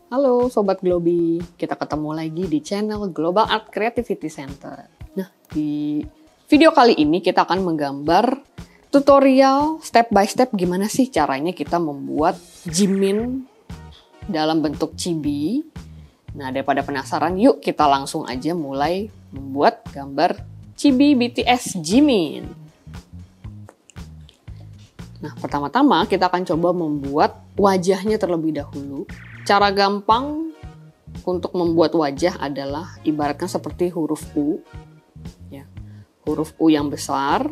Halo Sobat Globi, kita ketemu lagi di channel Global Art Creativity Center. Nah, di video kali ini kita akan menggambar tutorial step by step gimana sih caranya kita membuat Jimin dalam bentuk chibi. Nah, daripada penasaran, yuk kita langsung aja mulai membuat gambar chibi BTS Jimin. Nah, pertama-tama kita akan coba membuat wajahnya terlebih dahulu. Cara gampang untuk membuat wajah adalah ibaratkan seperti huruf U. Ya, huruf U yang besar.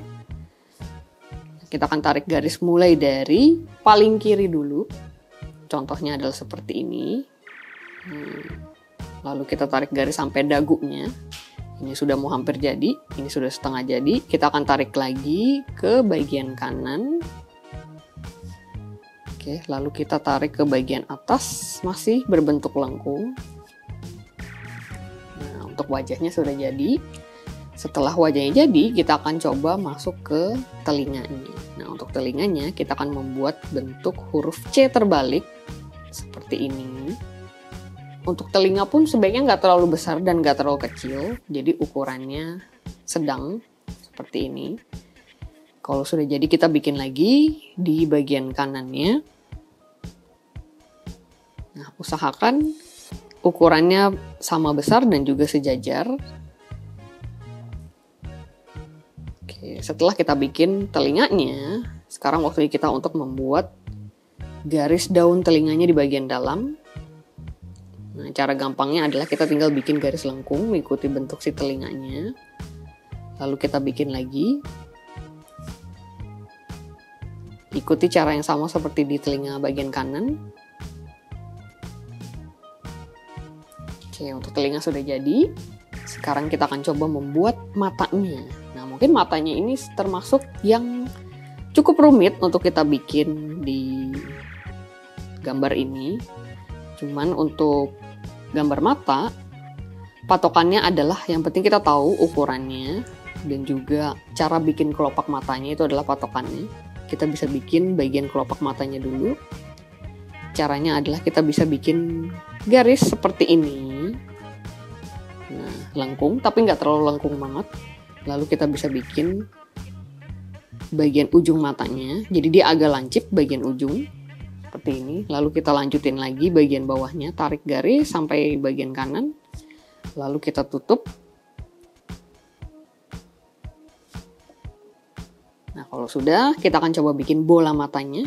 Kita akan tarik garis mulai dari paling kiri dulu. Contohnya adalah seperti ini. Lalu kita tarik garis sampai dagunya. Ini sudah mau hampir jadi, ini sudah setengah jadi. Kita akan tarik lagi ke bagian kanan. Oke, lalu kita tarik ke bagian atas, masih berbentuk lengkung. Nah, untuk wajahnya sudah jadi. Setelah wajahnya jadi, kita akan coba masuk ke telinganya. Nah, untuk telinganya kita akan membuat bentuk huruf C terbalik, seperti ini. Untuk telinga pun sebaiknya nggak terlalu besar dan nggak terlalu kecil, jadi ukurannya sedang, seperti ini. Kalau sudah jadi, kita bikin lagi di bagian kanannya. Nah, usahakan ukurannya sama besar dan juga sejajar. Oke, setelah kita bikin telinganya, sekarang waktunya kita untuk membuat garis daun telinganya di bagian dalam. Nah, cara gampangnya adalah kita tinggal bikin garis lengkung mengikuti bentuk si telinganya. Lalu kita bikin lagi. Ikuti cara yang sama seperti di telinga bagian kanan. Oke, untuk telinga sudah jadi. Sekarang kita akan coba membuat matanya. Nah, mungkin matanya ini termasuk yang cukup rumit untuk kita bikin di gambar ini. Cuman untuk gambar mata, patokannya adalah yang penting kita tahu ukurannya dan juga cara bikin kelopak matanya itu adalah patokannya. Kita bisa bikin bagian kelopak matanya dulu. Caranya adalah kita bisa bikin garis seperti ini. Nah, lengkung, tapi nggak terlalu lengkung banget. Lalu kita bisa bikin bagian ujung matanya. Jadi dia agak lancip bagian ujung, seperti ini. Lalu kita lanjutin lagi bagian bawahnya, tarik garis sampai bagian kanan. Lalu kita tutup. Nah, kalau sudah, kita akan coba bikin bola matanya.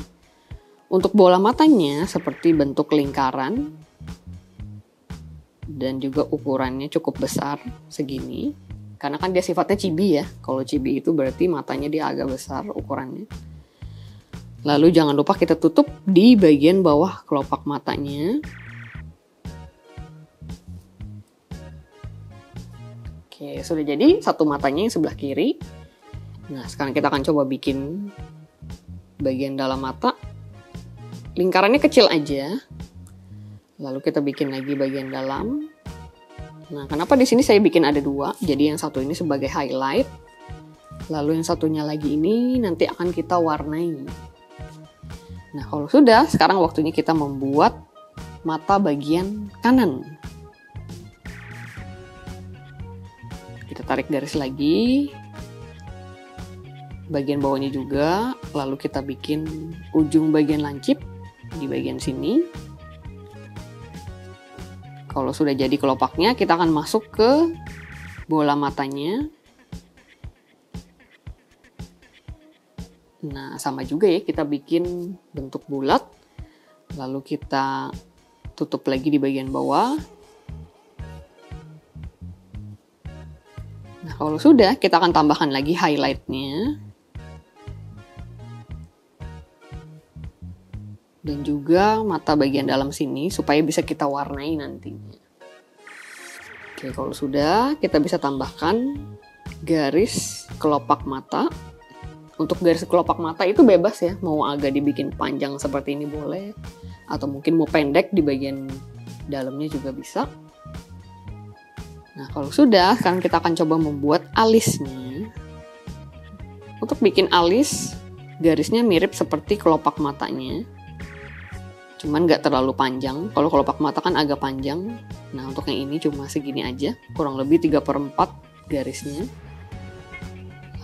Untuk bola matanya seperti bentuk lingkaran dan juga ukurannya cukup besar segini. Karena kan dia sifatnya chibi ya. Kalau chibi itu berarti matanya dia agak besar ukurannya. Lalu jangan lupa kita tutup di bagian bawah kelopak matanya. Oke, sudah jadi satu matanya yang sebelah kiri. Nah, sekarang kita akan coba bikin bagian dalam mata. Lingkarannya kecil aja. Lalu kita bikin lagi bagian dalam. Nah, kenapa di sini saya bikin ada dua? Jadi yang satu ini sebagai highlight. Lalu yang satunya lagi ini nanti akan kita warnai. Nah, kalau sudah, sekarang waktunya kita membuat mata bagian kanan. Kita tarik garis lagi. Bagian bawahnya juga. Lalu kita bikin ujung bagian lancip di bagian sini. Kalau sudah jadi kelopaknya, kita akan masuk ke bola matanya. Nah, sama juga ya, kita bikin bentuk bulat. Lalu kita tutup lagi di bagian bawah. Nah, kalau sudah, kita akan tambahkan lagi highlightnya. Dan juga mata bagian dalam sini supaya bisa kita warnai nantinya. Oke, kalau sudah, kita bisa tambahkan garis kelopak mata. Untuk garis kelopak mata itu bebas ya, mau agak dibikin panjang seperti ini boleh, atau mungkin mau pendek di bagian dalamnya juga bisa. Nah, kalau sudah, sekarang kita akan coba membuat alisnya. Untuk bikin alis, garisnya mirip seperti kelopak matanya. cuman nggak terlalu panjang. Kalau kelopak mata kan agak panjang. Nah, untuk yang ini cuma segini aja, kurang lebih 3/4 garisnya.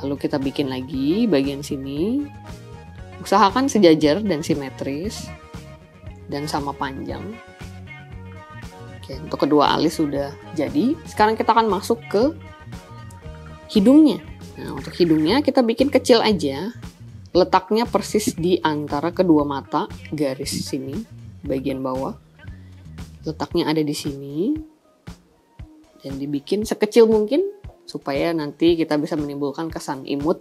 Lalu kita bikin lagi bagian sini. Usahakan sejajar dan simetris dan sama panjang. Oke, untuk kedua alis sudah jadi. Sekarang kita akan masuk ke hidungnya. Nah, untuk hidungnya kita bikin kecil aja. Letaknya persis di antara kedua mata, garis sini, bagian bawah. Letaknya ada di sini. Dan dibikin sekecil mungkin, supaya nanti kita bisa menimbulkan kesan imut.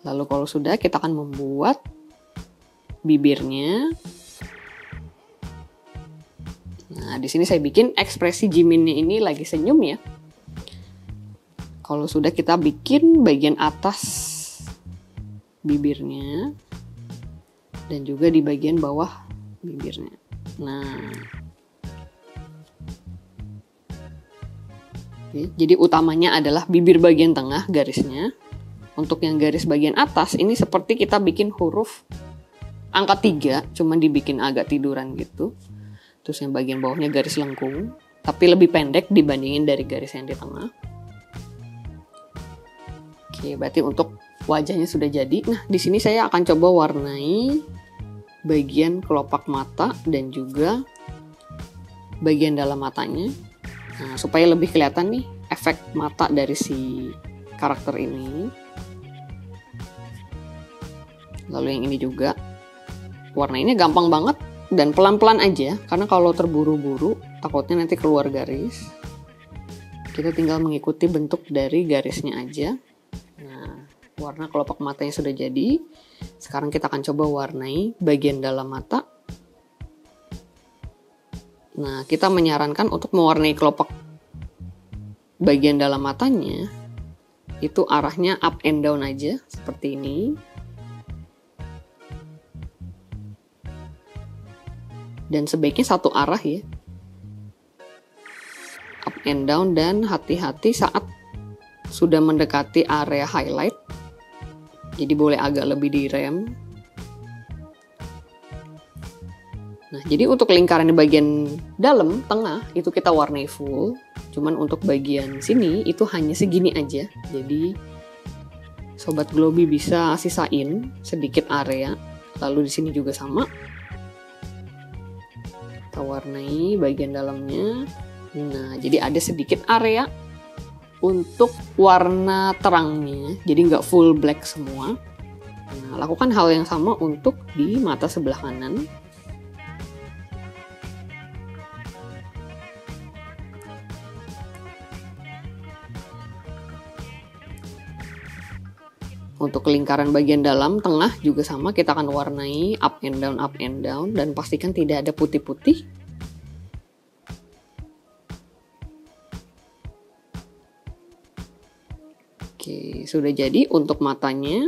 Lalu kalau sudah, kita akan membuat bibirnya. Nah, di sini saya bikin ekspresi Jiminnya ini lagi senyum ya. Kalau sudah, kita bikin bagian atas bibirnya dan juga di bagian bawah bibirnya. Nah, oke, jadi utamanya adalah bibir bagian tengah garisnya. Untuk yang garis bagian atas ini seperti kita bikin huruf angka 3, cuman dibikin agak tiduran gitu. Terus yang bagian bawahnya garis lengkung, tapi lebih pendek dibandingin dari garis yang di tengah. Oke, berarti untuk wajahnya sudah jadi. Nah, di sini saya akan coba warnai bagian kelopak mata dan juga bagian dalam matanya. Nah, supaya lebih kelihatan nih efek mata dari si karakter ini. Lalu yang ini juga. Warnainya gampang banget dan pelan-pelan aja, karena kalau terburu-buru takutnya nanti keluar garis. Kita tinggal mengikuti bentuk dari garisnya aja. Nah, warna kelopak matanya sudah jadi. Sekarang kita akan coba warnai bagian dalam mata. Nah, kita menyarankan untuk mewarnai kelopak bagian dalam matanya itu arahnya up and down aja, seperti ini. Dan sebaiknya satu arah ya. Up and down, dan hati-hati saat sudah mendekati area highlight. Jadi boleh agak lebih direm. Nah, jadi untuk lingkaran di bagian dalam, tengah, itu kita warnai full. Cuman untuk bagian sini, itu hanya segini aja. Jadi, Sobat Globi bisa sisain sedikit area. Lalu di sini juga sama. Kita warnai bagian dalamnya. Nah, jadi ada sedikit area untuk warna terangnya, jadi nggak full black semua. Nah, lakukan hal yang sama untuk di mata sebelah kanan. Untuk lingkaran bagian dalam, tengah juga sama, kita akan warnai up and down, dan pastikan tidak ada putih-putih. Oke, sudah jadi untuk matanya.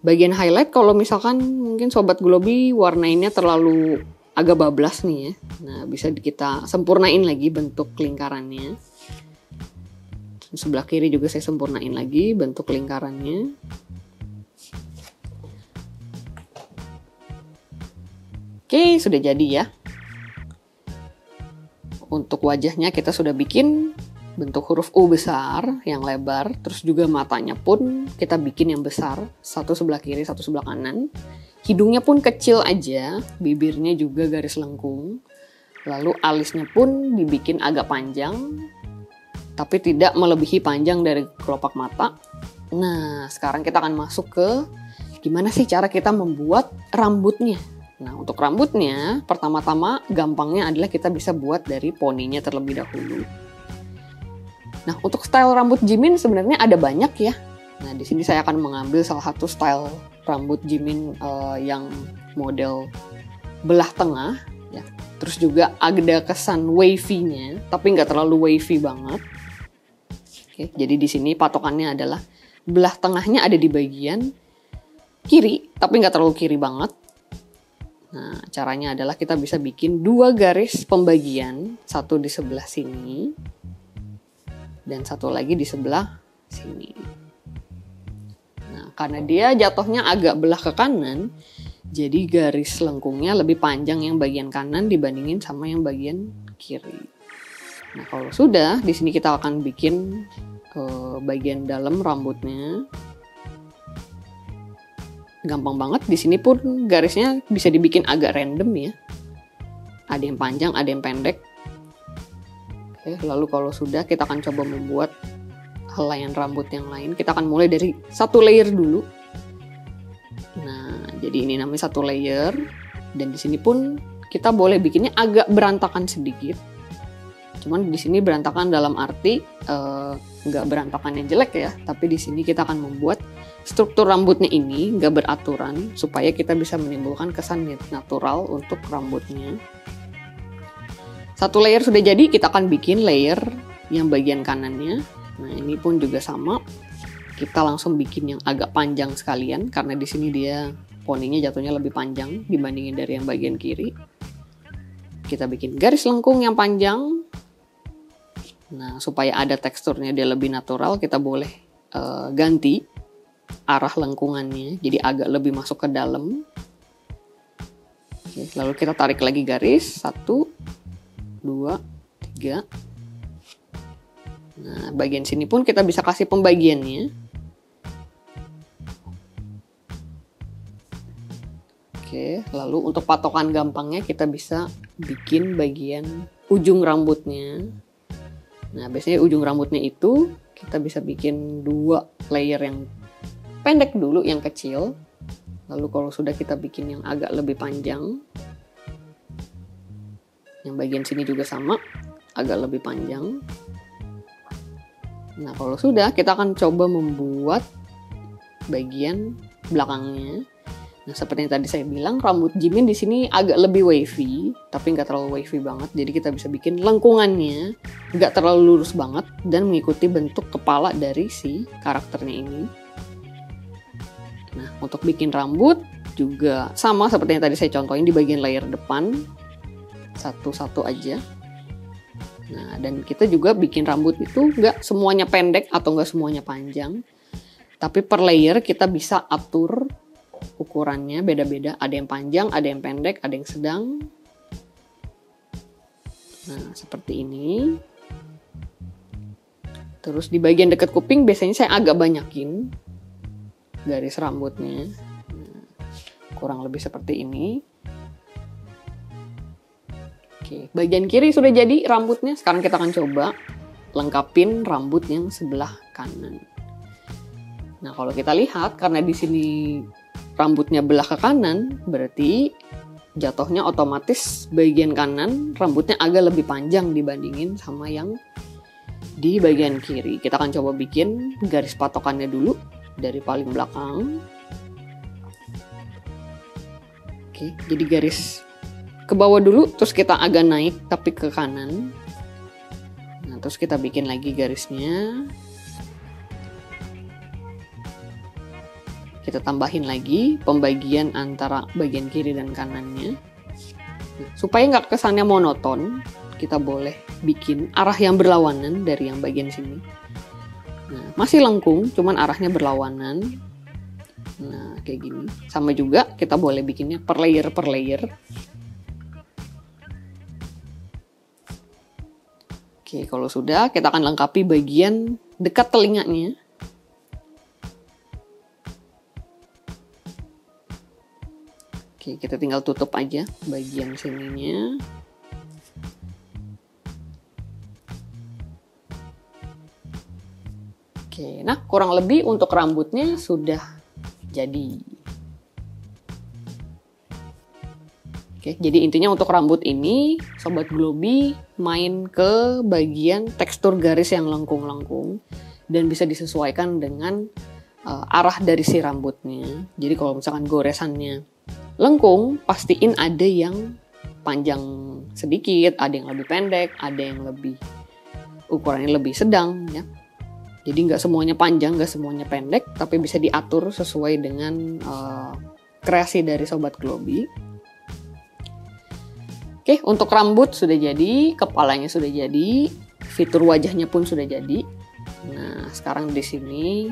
Bagian highlight, kalau misalkan mungkin Sobat Globi warnainnya terlalu agak bablas nih ya. Nah, bisa kita sempurnain lagi bentuk lingkarannya. Sebelah kiri juga saya sempurnain lagi bentuk lingkarannya. Oke, sudah jadi ya. Untuk wajahnya kita sudah bikin bentuk huruf U besar yang lebar, terus juga matanya pun kita bikin yang besar, satu sebelah kiri, satu sebelah kanan. Hidungnya pun kecil aja, bibirnya juga garis lengkung. Lalu alisnya pun dibikin agak panjang, tapi tidak melebihi panjang dari kelopak mata. Nah, sekarang kita akan masuk ke gimana sih cara kita membuat rambutnya. Nah, untuk rambutnya, pertama-tama gampangnya adalah kita bisa buat dari poninya terlebih dahulu. Nah, untuk style rambut Jimin sebenarnya ada banyak ya. Nah, di sini saya akan mengambil salah satu style rambut Jimin yang model belah tengah, ya. Terus juga ada kesan wavy-nya, tapi nggak terlalu wavy banget. Oke, jadi di sini patokannya adalah belah tengahnya ada di bagian kiri, tapi nggak terlalu kiri banget. Nah, caranya adalah kita bisa bikin 2 garis pembagian, satu di sebelah sini, dan satu lagi di sebelah sini. Nah, karena dia jatuhnya agak belah ke kanan, Jadi garis lengkungnya lebih panjang yang bagian kanan dibandingin sama yang bagian kiri. Nah, kalau sudah, di sini kita akan bikin bagian dalam rambutnya. Gampang banget, di sini pun garisnya bisa dibikin agak random ya. Ada yang panjang, ada yang pendek. Oke, lalu kalau sudah, kita akan coba membuat helaian rambut yang lain. Kita akan mulai dari satu layer dulu. Nah, jadi ini namanya satu layer. Dan di sini pun kita boleh bikinnya agak berantakan sedikit. Cuman di sini berantakan dalam arti nggak berantakan yang jelek ya, tapi di sini kita akan membuat struktur rambutnya ini nggak beraturan supaya kita bisa menimbulkan kesan natural untuk rambutnya. Satu layer sudah jadi, kita akan bikin layer yang bagian kanannya. Nah, ini pun juga sama. Kita langsung bikin yang agak panjang sekalian karena di sini dia poninya jatuhnya lebih panjang dibandingin dari yang bagian kiri. Kita bikin garis lengkung yang panjang. Nah, supaya ada teksturnya dia lebih natural, kita boleh ganti arah lengkungannya, jadi agak lebih masuk ke dalam. Oke, lalu kita tarik lagi garis, 1, 2, 3. Nah, bagian sini pun kita bisa kasih pembagiannya. Oke, lalu untuk patokan gampangnya kita bisa bikin bagian ujung rambutnya. Nah, biasanya ujung rambutnya itu kita bisa bikin 2 layer yang pendek dulu, yang kecil. Lalu kalau sudah kita bikin yang agak lebih panjang. Yang bagian sini juga sama, agak lebih panjang. Nah, kalau sudah kita akan coba membuat bagian belakangnya. Nah, seperti yang tadi saya bilang, rambut Jimin di sini agak lebih wavy, tapi nggak terlalu wavy banget. Jadi kita bisa bikin lengkungannya nggak terlalu lurus banget dan mengikuti bentuk kepala dari si karakternya ini. Nah, untuk bikin rambut juga sama seperti yang tadi saya contohin di bagian layer depan, satu-satu aja. Nah, dan kita juga bikin rambut itu nggak semuanya pendek atau nggak semuanya panjang, tapi per layer kita bisa atur ukurannya beda-beda, ada yang panjang, ada yang pendek, ada yang sedang. Nah, seperti ini. Terus di bagian dekat kuping biasanya saya agak banyakin garis rambutnya. Nah, kurang lebih seperti ini. Oke, bagian kiri sudah jadi rambutnya. Sekarang kita akan coba lengkapin rambut yang sebelah kanan. Nah, kalau kita lihat karena di sini rambutnya belah ke kanan, berarti jatuhnya otomatis bagian kanan rambutnya agak lebih panjang dibandingin sama yang di bagian kiri. Kita akan coba bikin garis patokannya dulu dari paling belakang. Oke, jadi garis ke bawah dulu, terus kita agak naik tapi ke kanan. Nah, terus kita bikin lagi garisnya. Kita tambahin lagi pembagian antara bagian kiri dan kanannya. Nah, supaya nggak kesannya monoton, kita boleh bikin arah yang berlawanan dari yang bagian sini. Nah, masih lengkung, cuman arahnya berlawanan. Nah, kayak gini. Sama juga kita boleh bikinnya per layer per layer. Oke, kalau sudah, kita akan lengkapi bagian dekat telinganya. Oke, kita tinggal tutup aja bagian sininya. Oke, nah kurang lebih untuk rambutnya sudah jadi. Oke, jadi intinya untuk rambut ini, Sobat Globi main ke bagian tekstur garis yang lengkung-lengkung dan bisa disesuaikan dengan arah dari si rambutnya. Jadi kalau misalkan goresannya lengkung, pastiin ada yang panjang sedikit, ada yang lebih pendek, ada yang lebih ukurannya lebih sedang ya. Jadi nggak semuanya panjang, nggak semuanya pendek, tapi bisa diatur sesuai dengan kreasi dari Sobat Globi. Oke, untuk rambut sudah jadi, kepalanya sudah jadi, fitur wajahnya pun sudah jadi. Nah, sekarang di sini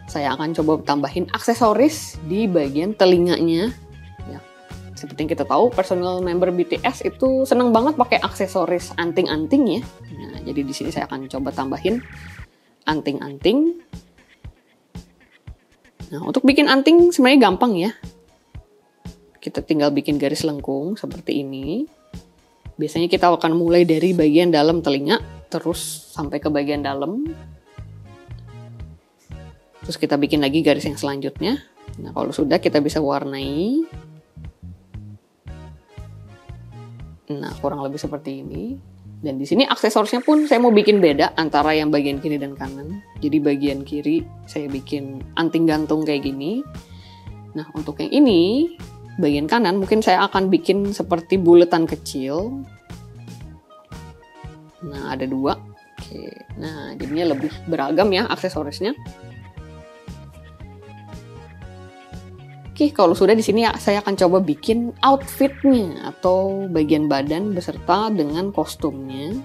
saya akan coba tambahin aksesoris di bagian telinganya. seperti yang kita tahu, personal member BTS itu seneng banget pakai aksesoris anting-anting ya. Nah, jadi di sini saya akan coba tambahin anting-anting. Nah, untuk bikin anting sebenarnya gampang ya. Kita tinggal bikin garis lengkung seperti ini. Biasanya kita akan mulai dari bagian dalam telinga, terus sampai ke bagian dalam. Terus kita bikin lagi garis yang selanjutnya. Nah, kalau sudah kita bisa warnai. Nah, kurang lebih seperti ini. Dan di sini aksesorisnya pun saya mau bikin beda antara yang bagian kiri dan kanan. Jadi bagian kiri saya bikin anting gantung kayak gini. Nah, untuk yang ini, bagian kanan mungkin saya akan bikin seperti buletan kecil. Nah, ada 2. Oke. Nah, jadinya lebih beragam ya aksesorisnya. Oke, kalau sudah di sini saya akan coba bikin outfitnya atau bagian badan beserta dengan kostumnya.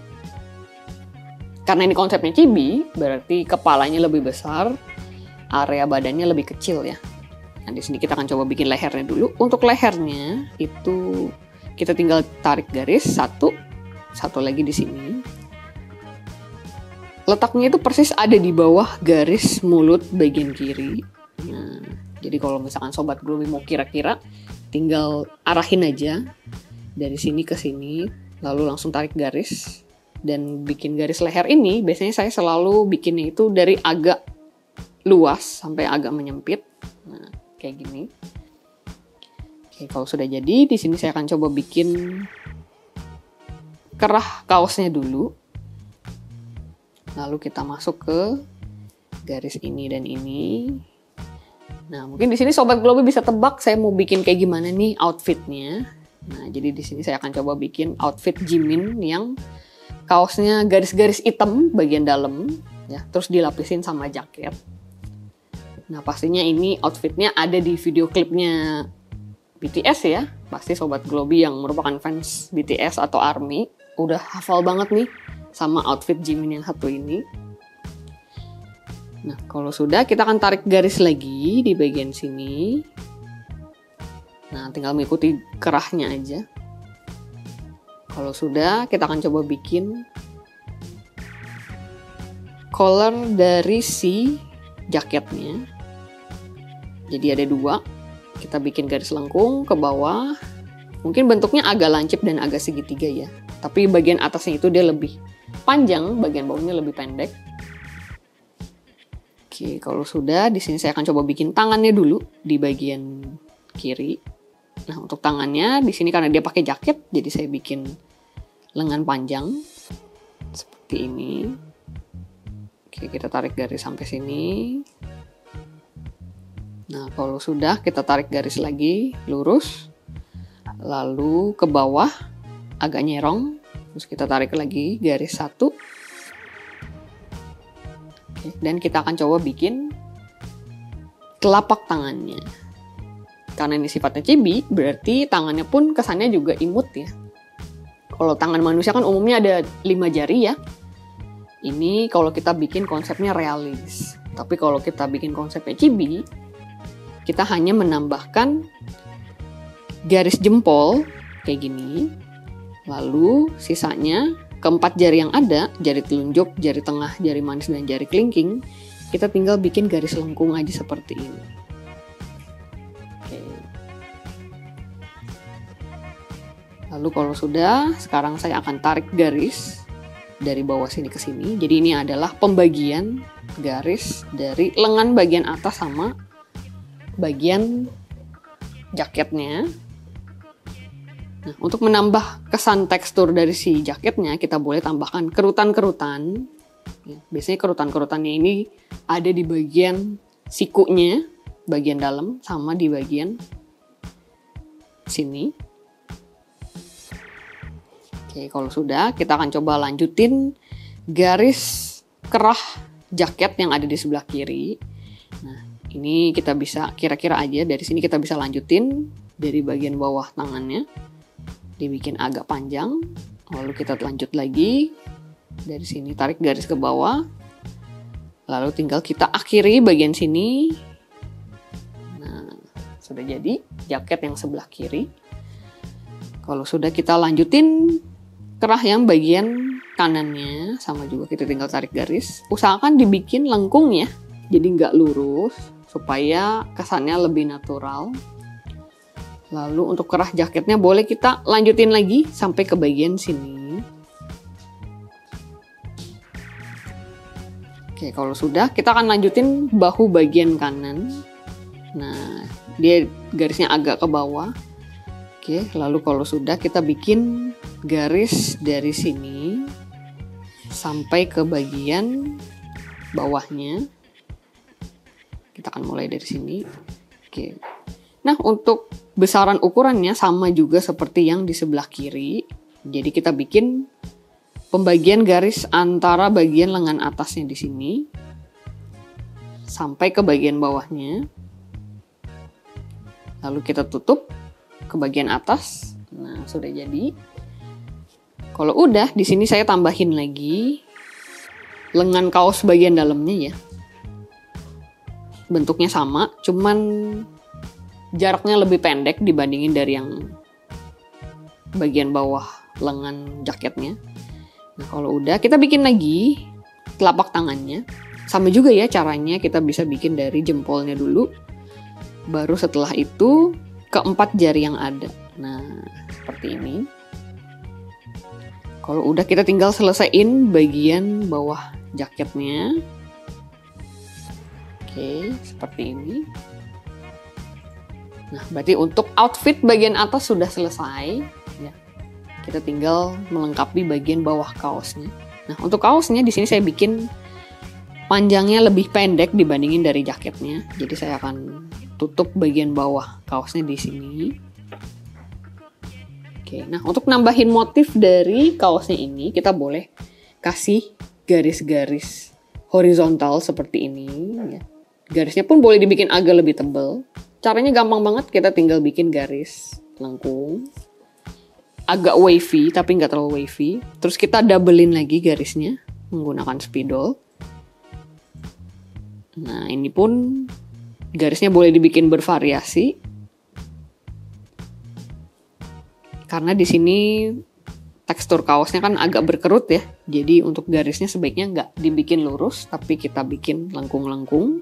Karena ini konsepnya chibi, berarti kepalanya lebih besar, area badannya lebih kecil ya. Nah, di sini kita akan coba bikin lehernya dulu. Untuk lehernya itu kita tinggal tarik garis satu lagi di sini. Letaknya itu persis ada di bawah garis mulut bagian kiri. Nah, jadi kalau misalkan Sobat Glowy mau kira-kira, tinggal arahin aja dari sini ke sini, lalu langsung tarik garis. Dan bikin garis leher ini, biasanya saya selalu bikinnya itu dari agak luas sampai agak menyempit. Nah, kayak gini. Oke, kalau sudah jadi, di sini saya akan coba bikin kerah kaosnya dulu. Lalu kita masuk ke garis ini dan ini. Nah, mungkin di sini Sobat Glowy bisa tebak saya mau bikin kayak gimana nih outfitnya. Nah, jadi di sini saya akan coba bikin outfit Jimin yang kaosnya garis-garis hitam bagian dalam, ya, terus dilapisin sama jaket. Nah, pastinya ini outfitnya ada di video klipnya BTS ya. Pasti Sobat Glowy yang merupakan fans BTS atau ARMY udah hafal banget nih sama outfit Jimin yang satu ini. Nah, kalau sudah, kita akan tarik garis lagi di bagian sini. Nah, tinggal mengikuti kerahnya aja. Kalau sudah, kita akan coba bikin collar dari si jaketnya. Jadi ada 2. Kita bikin garis lengkung ke bawah. Mungkin bentuknya agak lancip dan agak segitiga ya. Tapi bagian atasnya itu dia lebih panjang, bagian bawahnya lebih pendek. Oke, kalau sudah, di sini saya akan coba bikin tangannya dulu di bagian kiri. Nah, untuk tangannya di sini karena dia pakai jaket, jadi saya bikin lengan panjang seperti ini. Oke, kita tarik garis sampai sini. Nah, kalau sudah, kita tarik garis lagi lurus, lalu ke bawah agak nyerong, terus kita tarik lagi garis 1. Dan kita akan coba bikin telapak tangannya. Karena ini sifatnya chibi, berarti tangannya pun kesannya juga imut ya. Kalau tangan manusia kan umumnya ada 5 jari ya. Ini kalau kita bikin konsepnya realis. Tapi kalau kita bikin konsepnya chibi, kita hanya menambahkan garis jempol kayak gini. Lalu sisanya keempat jari yang ada, jari telunjuk, jari tengah, jari manis, dan jari kelingking, kita tinggal bikin garis lengkung aja seperti ini. Oke. Lalu kalau sudah, sekarang saya akan tarik garis dari bawah sini ke sini. Jadi ini adalah pembagian garis dari lengan bagian atas sama bagian jaketnya. Nah, untuk menambah kesan tekstur dari si jaketnya, kita boleh tambahkan kerutan-kerutan. Ya, biasanya kerutan-kerutannya ini ada di bagian sikunya, bagian dalam, sama di bagian sini. Oke, kalau sudah, kita akan coba lanjutin garis kerah jaket yang ada di sebelah kiri. Nah, ini kita bisa kira-kira aja, dari sini kita bisa lanjutin dari bagian bawah tangannya. Dibikin agak panjang, lalu kita lanjut lagi dari sini, tarik garis ke bawah, lalu tinggal kita akhiri bagian sini. Nah, sudah jadi jaket yang sebelah kiri. Kalau sudah, kita lanjutin kerah yang bagian kanannya, sama juga kita tinggal tarik garis. Usahakan dibikin lengkung ya, jadi nggak lurus, supaya kesannya lebih natural. Lalu untuk kerah jaketnya boleh kita lanjutin lagi sampai ke bagian sini. Oke, kalau sudah, kita akan lanjutin bahu bagian kanan. Nah, dia garisnya agak ke bawah. Oke, lalu kalau sudah, kita bikin garis dari sini sampai ke bagian bawahnya. Kita akan mulai dari sini. Oke. Nah, untuk besaran ukurannya sama juga seperti yang di sebelah kiri. Jadi kita bikin pembagian garis antara bagian lengan atasnya di sini sampai ke bagian bawahnya. Lalu kita tutup ke bagian atas. Nah, sudah jadi. Kalau udah, di sini saya tambahin lagi lengan kaos bagian dalamnya ya. Bentuknya sama, cuman jaraknya lebih pendek dibandingin dari yang bagian bawah lengan jaketnya. Nah, kalau udah, kita bikin lagi telapak tangannya. Sama juga ya caranya, kita bisa bikin dari jempolnya dulu. Baru setelah itu keempat jari yang ada. Nah, seperti ini. Kalau udah, kita tinggal selesaiin bagian bawah jaketnya. Oke, seperti ini. Nah, berarti untuk outfit bagian atas sudah selesai. Ya. Kita tinggal melengkapi bagian bawah kaosnya. Nah, untuk kaosnya di sini saya bikin panjangnya lebih pendek dibandingin dari jaketnya. Jadi saya akan tutup bagian bawah kaosnya di sini. Oke, nah untuk nambahin motif dari kaosnya ini, kita boleh kasih garis-garis horizontal seperti ini. Ya. Garisnya pun boleh dibikin agak lebih tebal. Caranya gampang banget, kita tinggal bikin garis lengkung. Agak wavy, tapi nggak terlalu wavy. Terus kita doublein lagi garisnya menggunakan spidol. Nah, ini pun garisnya boleh dibikin bervariasi. Karena di sini tekstur kaosnya kan agak berkerut ya. Jadi untuk garisnya sebaiknya nggak dibikin lurus, tapi kita bikin lengkung-lengkung.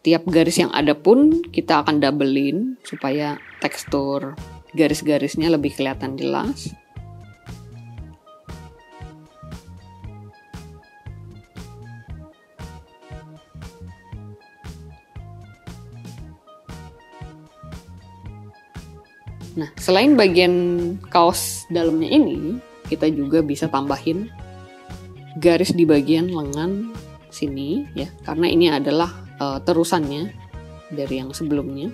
Tiap garis yang ada pun kita akan doublein supaya tekstur garis-garisnya lebih kelihatan jelas. Nah, selain bagian kaos dalamnya ini, kita juga bisa tambahin garis di bagian lengan sini ya, karena ini adalah terusannya dari yang sebelumnya.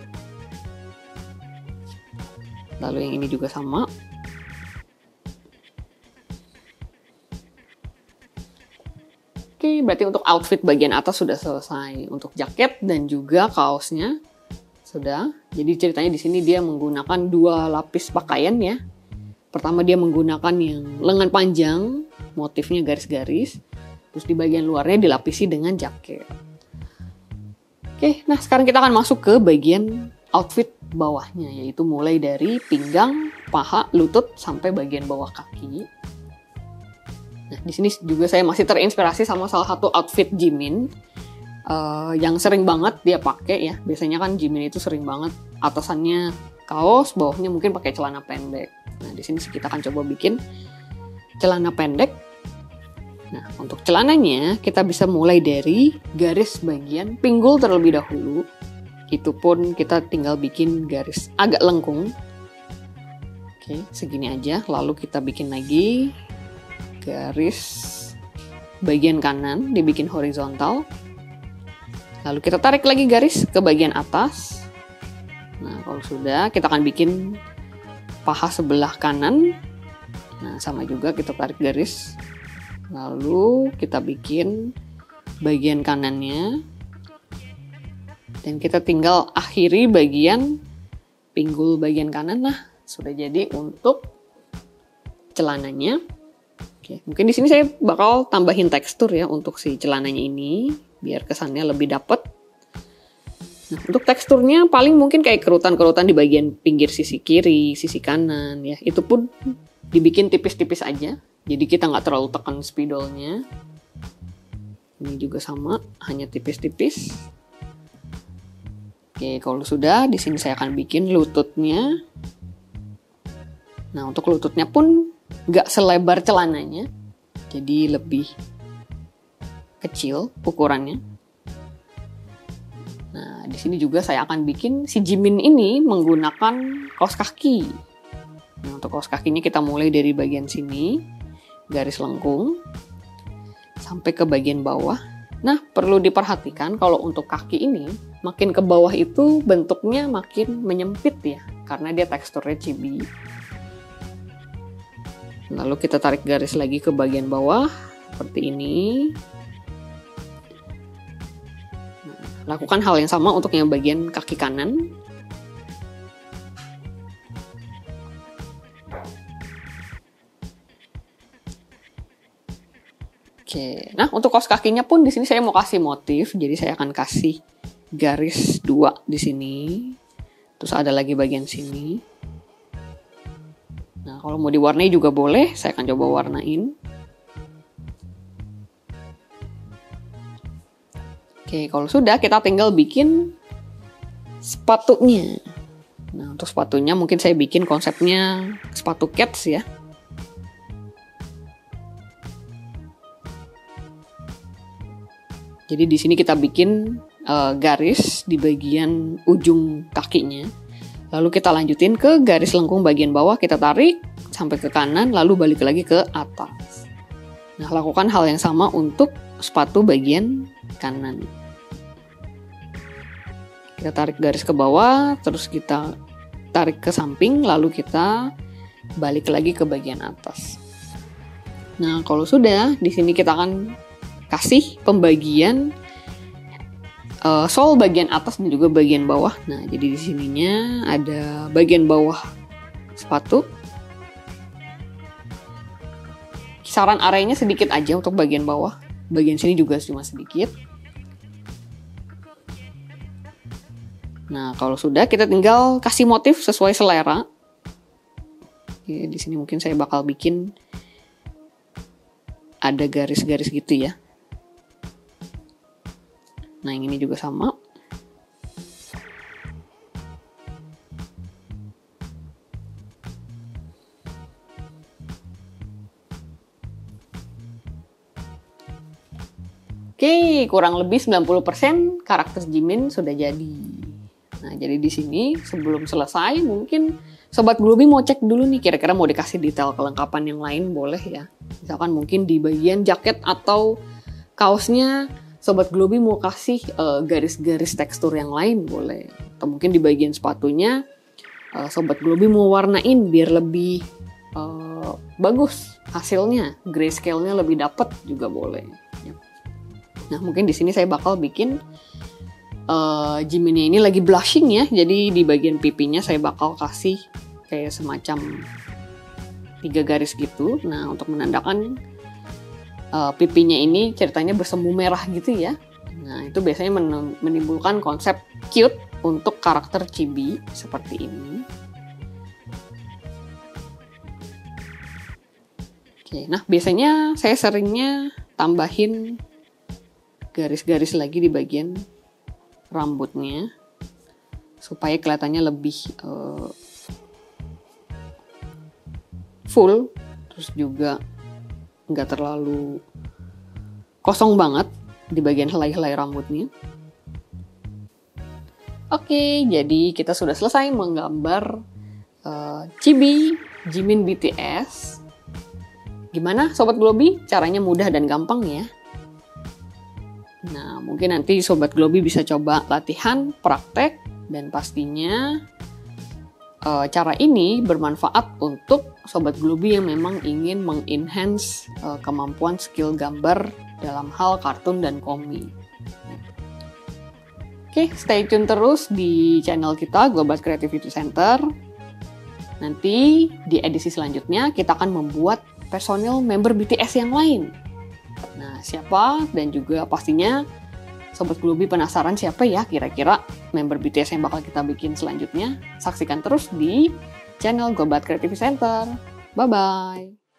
Lalu yang ini juga sama. Oke, berarti untuk outfit bagian atas sudah selesai. Untuk jaket dan juga kaosnya sudah. Jadi ceritanya di sini dia menggunakan 2 lapis pakaian ya. Pertama dia menggunakan yang lengan panjang, motifnya garis-garis. Terus di bagian luarnya dilapisi dengan jaket. Oke, nah sekarang kita akan masuk ke bagian outfit bawahnya, yaitu mulai dari pinggang, paha, lutut, sampai bagian bawah kaki. Nah, di sini juga saya masih terinspirasi sama salah satu outfit Jimin. Yang sering banget dia pakai ya. Biasanya kan Jimin itu sering banget atasannya kaos, bawahnya mungkin pakai celana pendek. Nah, di sini kita akan coba bikin celana pendek. Nah, untuk celananya kita bisa mulai dari garis bagian pinggul terlebih dahulu. Itu pun kita tinggal bikin garis agak lengkung. Oke, segini aja. Lalu kita bikin lagi garis bagian kanan, dibikin horizontal. Lalu kita tarik lagi garis ke bagian atas. Nah, kalau sudah, kita akan bikin paha sebelah kanan. Nah, sama juga kita tarik garis. Lalu kita bikin bagian kanannya. Dan kita tinggal akhiri bagian pinggul bagian kanan. Nah, sudah jadi untuk celananya. Oke, mungkin di sini saya bakal tambahin tekstur ya untuk si celananya ini. Biar kesannya lebih dapet. Nah, untuk teksturnya paling mungkin kayak kerutan-kerutan di bagian pinggir sisi kiri, sisi kanan ya. Itu pun dibikin tipis-tipis aja. Jadi kita nggak terlalu tekan spidolnya. Ini juga sama, hanya tipis-tipis. Oke, kalau sudah, di sini saya akan bikin lututnya. Nah, untuk lututnya pun nggak selebar celananya, jadi lebih kecil ukurannya. Nah, di sini juga saya akan bikin si Jimin ini menggunakan kaos kaki. Nah, untuk kaos kakinya kita mulai dari bagian sini, garis lengkung, sampai ke bagian bawah. Nah, perlu diperhatikan kalau untuk kaki ini, makin ke bawah itu bentuknya makin menyempit ya, karena dia teksturnya chibi. Lalu kita tarik garis lagi ke bagian bawah, seperti ini. Nah, lakukan hal yang sama untuk yang bagian kaki kanan. Oke, nah untuk kaos kakinya pun di sini saya mau kasih motif, jadi saya akan kasih garis 2 di sini. Terus ada lagi bagian sini. Nah, kalau mau diwarnai juga boleh, saya akan coba warnain. Oke, kalau sudah kita tinggal bikin sepatunya. Nah, untuk sepatunya mungkin saya bikin konsepnya sepatu cats ya. Jadi di sini kita bikin garis di bagian ujung kakinya. Lalu kita lanjutin ke garis lengkung bagian bawah, kita tarik sampai ke kanan, lalu balik lagi ke atas. Nah, lakukan hal yang sama untuk sepatu bagian kanan. Kita tarik garis ke bawah, terus kita tarik ke samping, lalu kita balik lagi ke bagian atas. Nah, kalau sudah, di sini kita akan kasih pembagian sol bagian atas dan juga bagian bawah. Nah, jadi di sininya ada bagian bawah sepatu. Kisaran areanya sedikit aja untuk bagian bawah. Bagian sini juga cuma sedikit. Nah, kalau sudah kita tinggal kasih motif sesuai selera. Oke, di sini mungkin saya bakal bikin ada garis-garis gitu ya. Nah, yang ini juga sama. Oke, kurang lebih 90% karakter Jimin sudah jadi. Nah, jadi di sini sebelum selesai mungkin Sobat Glooby mau cek dulu nih kira-kira mau dikasih detail kelengkapan yang lain boleh ya. Misalkan mungkin di bagian jaket atau kaosnya Sobat Glooby mau kasih garis-garis tekstur yang lain boleh. Atau mungkin di bagian sepatunya Sobat Glooby mau warnain biar lebih bagus hasilnya, grayscale-nya lebih dapet juga boleh. Nah, mungkin di sini saya bakal bikin Jiminnya ini lagi blushing ya. Jadi di bagian pipinya saya bakal kasih kayak semacam 3 garis gitu. Nah, untuk menandakan pipinya ini ceritanya bersemu merah gitu ya. Nah, itu biasanya menimbulkan konsep cute untuk karakter chibi seperti ini. Oke, nah biasanya saya seringnya tambahin garis-garis lagi di bagian rambutnya supaya kelihatannya lebih full, terus juga nggak terlalu kosong banget di bagian helai-helai rambutnya. Oke, jadi kita sudah selesai menggambar chibi Jimin BTS. Gimana Sobat Glooby? Caranya mudah dan gampang ya. Nah, mungkin nanti Sobat Glooby bisa coba latihan, praktek, dan pastinya cara ini bermanfaat untuk Sobat Glooby yang memang ingin mengenhance kemampuan skill gambar dalam hal kartun dan komik. Oke, stay tune terus di channel kita Global Creativity Center. Nanti di edisi selanjutnya kita akan membuat personil member BTS yang lain. Nah, siapa dan juga pastinya Sobat Glubi penasaran siapa ya kira-kira member BTS yang bakal kita bikin selanjutnya? Saksikan terus di channel Gobat Creative Center. Bye-bye!